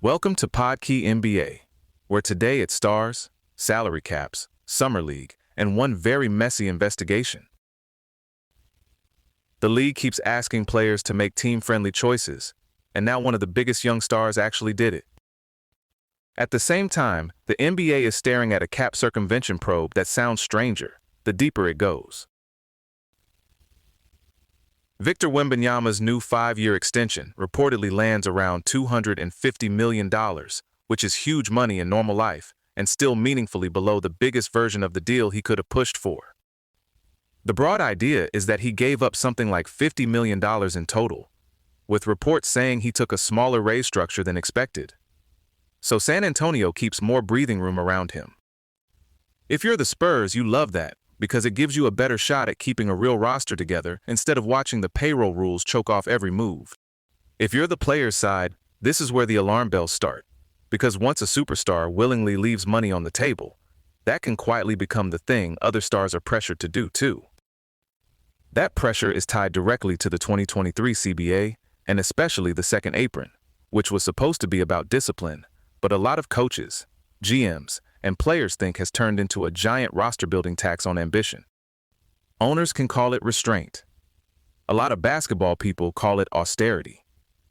Welcome to Podkey NBA, where today it's stars, salary caps, summer league, and one very messy investigation. The league keeps asking players to make team-friendly choices, and now one of the biggest young stars actually did it. At the same time, the NBA is staring at a cap-circumvention probe that sounds stranger the deeper it goes. Victor Wembanyama's new 5-year extension reportedly lands around $250 million, which is huge money in normal life and still meaningfully below the biggest version of the deal he could have pushed for. The broad idea is that he gave up something like $50 million in total, with reports saying he took a smaller raise structure than expected. So San Antonio keeps more breathing room around him. If you're the Spurs, you love that, because it gives you a better shot at keeping a real roster together instead of watching the payroll rules choke off every move. If you're the players' side, this is where the alarm bells start, because once a superstar willingly leaves money on the table, that can quietly become the thing other stars are pressured to do too. That pressure is tied directly to the 2023 CBA, and especially the second apron, which was supposed to be about discipline, but a lot of coaches, GMs, and players think has turned into a giant roster-building tax on ambition. Owners can call it restraint. A lot of basketball people call it austerity,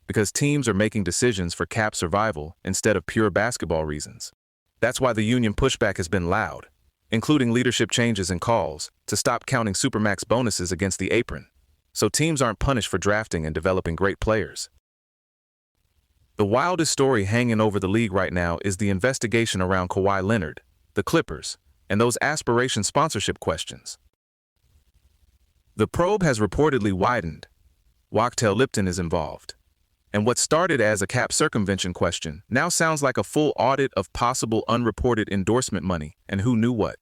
because teams are making decisions for cap survival instead of pure basketball reasons. That's why the union pushback has been loud, including leadership changes and calls to stop counting supermax bonuses against the apron, so teams aren't punished for drafting and developing great players. The wildest story hanging over the league right now is the investigation around Kawhi Leonard, the Clippers, and those Aspiration sponsorship questions. The probe has reportedly widened. Wachtell Lipton is involved. And what started as a cap circumvention question now sounds like a full audit of possible unreported endorsement money and who knew what.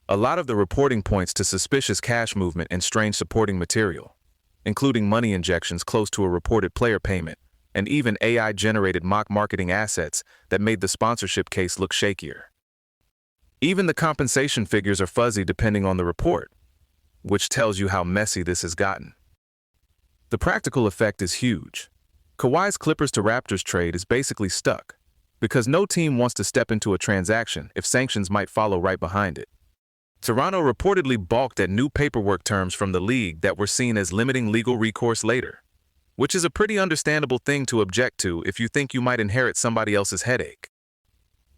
A lot of the reporting points to suspicious cash movement and strange supporting material, including money injections close to a reported player payment, and even AI-generated mock marketing assets that made the sponsorship case look shakier. Even the compensation figures are fuzzy depending on the report, which tells you how messy this has gotten. The practical effect is huge. Kawhi's Clippers to Raptors trade is basically stuck, because no team wants to step into a transaction if sanctions might follow right behind it. Toronto reportedly balked at new paperwork terms from the league that were seen as limiting legal recourse later, which is a pretty understandable thing to object to if you think you might inherit somebody else's headache.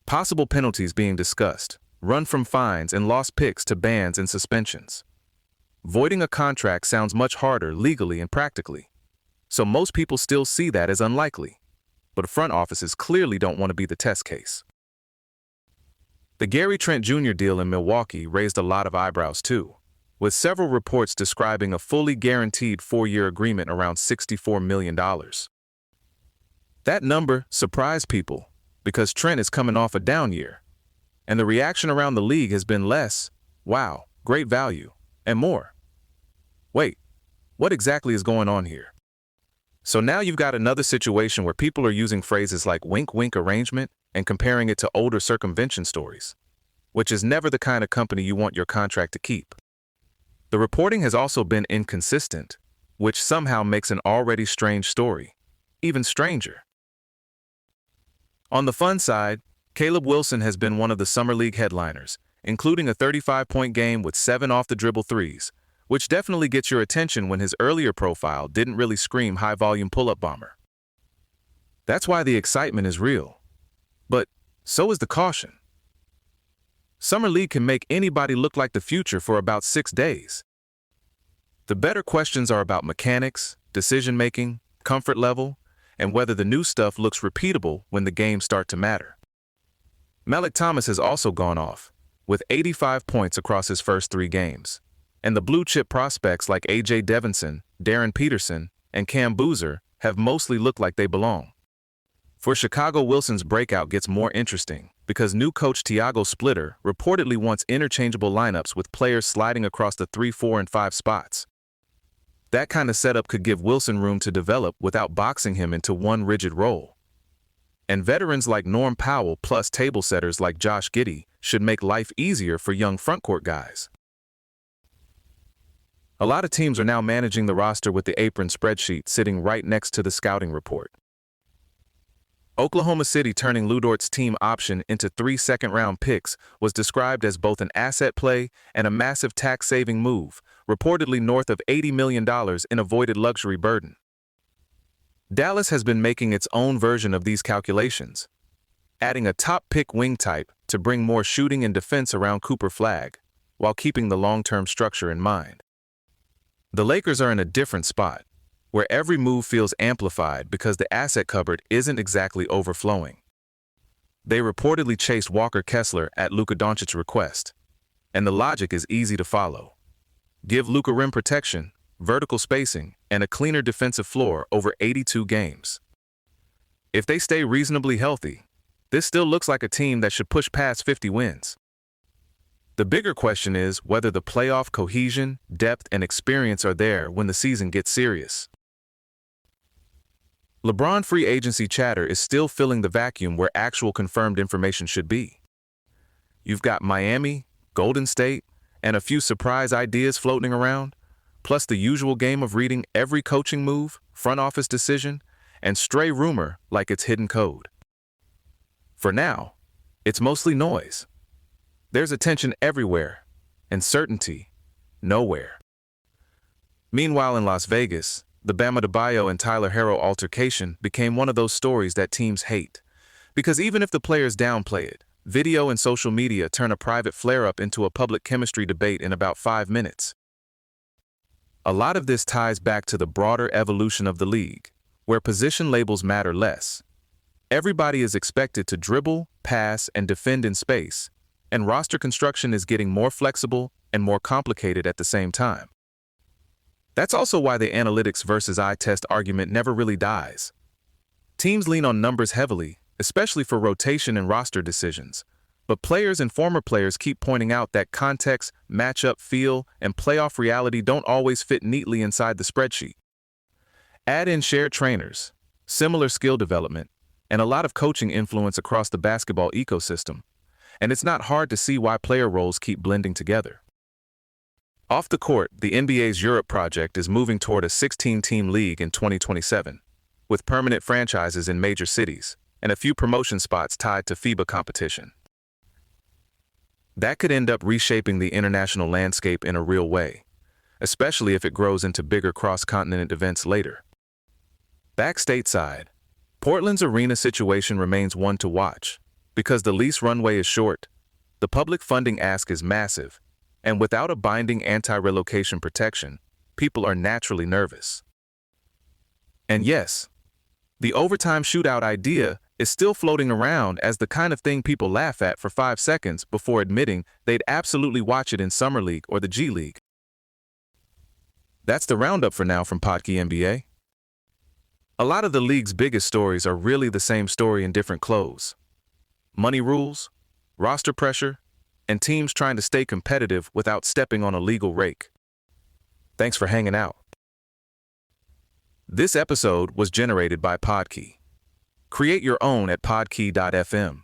Possible penalties being discussed run from fines and lost picks to bans and suspensions. Voiding a contract sounds much harder legally and practically, so most people still see that as unlikely, but front offices clearly don't want to be the test case. The Trent Jr. deal in Milwaukee raised a lot of eyebrows too, with several reports describing a fully guaranteed 4-year agreement around $64 million. That number surprised people because Trent is coming off a down year, and the reaction around the league has been less, wow, great value, and more. Wait, what exactly is going on here? So now you've got another situation where people are using phrases like wink-wink arrangement and comparing it to older circumvention stories, which is never the kind of company you want your contract to keep. The reporting has also been inconsistent, which somehow makes an already strange story even stranger. On the fun side, Caleb Wilson has been one of the Summer League headliners, including a 35-point game with 7 off-the-dribble threes, which definitely gets your attention when his earlier profile didn't really scream high-volume pull-up bomber. That's why the excitement is real. But so is the caution. Summer League can make anybody look like the future for about 6 days. The better questions are about mechanics, decision-making, comfort level, and whether the new stuff looks repeatable when the games start to matter. Malik Thomas has also gone off, with 85 points across his first 3 games, and the blue-chip prospects like A.J. Devinson, Darren Peterson, and Cam Boozer have mostly looked like they belong. For Chicago, Wilson's breakout gets more interesting because new coach Tiago Splitter reportedly wants interchangeable lineups with players sliding across the 3, 4, and 5 spots. That kind of setup could give Wilson room to develop without boxing him into one rigid role. And veterans like Norm Powell plus table setters like Josh Giddey should make life easier for young frontcourt guys. A lot of teams are now managing the roster with the apron spreadsheet sitting right next to the scouting report. Oklahoma City turning Lu Dort's team option into 3 second-round picks was described as both an asset play and a massive tax-saving move, reportedly north of $80 million in avoided luxury burden. Dallas has been making its own version of these calculations, adding a top-pick wing type to bring more shooting and defense around Cooper Flagg, while keeping the long-term structure in mind. The Lakers are in a different spot, where every move feels amplified because the asset cupboard isn't exactly overflowing. They reportedly chased Walker Kessler at Luka Doncic's request, and the logic is easy to follow. Give Luka rim protection, vertical spacing, and a cleaner defensive floor over 82 games. If they stay reasonably healthy, this still looks like a team that should push past 50 wins. The bigger question is whether the playoff cohesion, depth, and experience are there when the season gets serious. LeBron free agency chatter is still filling the vacuum where actual confirmed information should be. You've got Miami, Golden State, and a few surprise ideas floating around, plus the usual game of reading every coaching move, front office decision, and stray rumor like it's hidden code. For now, it's mostly noise. There's attention everywhere, and certainty nowhere. Meanwhile, in Las Vegas, the Bam Adebayo and Tyler Herro altercation became one of those stories that teams hate, because even if the players downplay it, video and social media turn a private flare-up into a public chemistry debate in about 5 minutes. A lot of this ties back to the broader evolution of the league, where position labels matter less. Everybody is expected to dribble, pass, and defend in space, and roster construction is getting more flexible and more complicated at the same time. That's also why the analytics versus eye test argument never really dies. Teams lean on numbers heavily, especially for rotation and roster decisions, but players and former players keep pointing out that context, matchup, feel, and playoff reality don't always fit neatly inside the spreadsheet. Add in shared trainers, similar skill development, and a lot of coaching influence across the basketball ecosystem, and it's not hard to see why player roles keep blending together. Off the court, the NBA's Europe project is moving toward a 16-team league in 2027, with permanent franchises in major cities and a few promotion spots tied to FIBA competition. That could end up reshaping the international landscape in a real way, especially if it grows into bigger cross-continent events later. Back stateside, Portland's arena situation remains one to watch, because the lease runway is short, the public funding ask is massive, and without a binding anti-relocation protection, people are naturally nervous. And yes, the overtime shootout idea is still floating around as the kind of thing people laugh at for 5 seconds before admitting they'd absolutely watch it in Summer League or the G League. That's the roundup for now from Podkey NBA. A lot of the league's biggest stories are really the same story in different clothes. Money rules, roster pressure, and teams trying to stay competitive without stepping on a legal rake. Thanks for hanging out. This episode was generated by Podkey. Create your own at podkey.fm.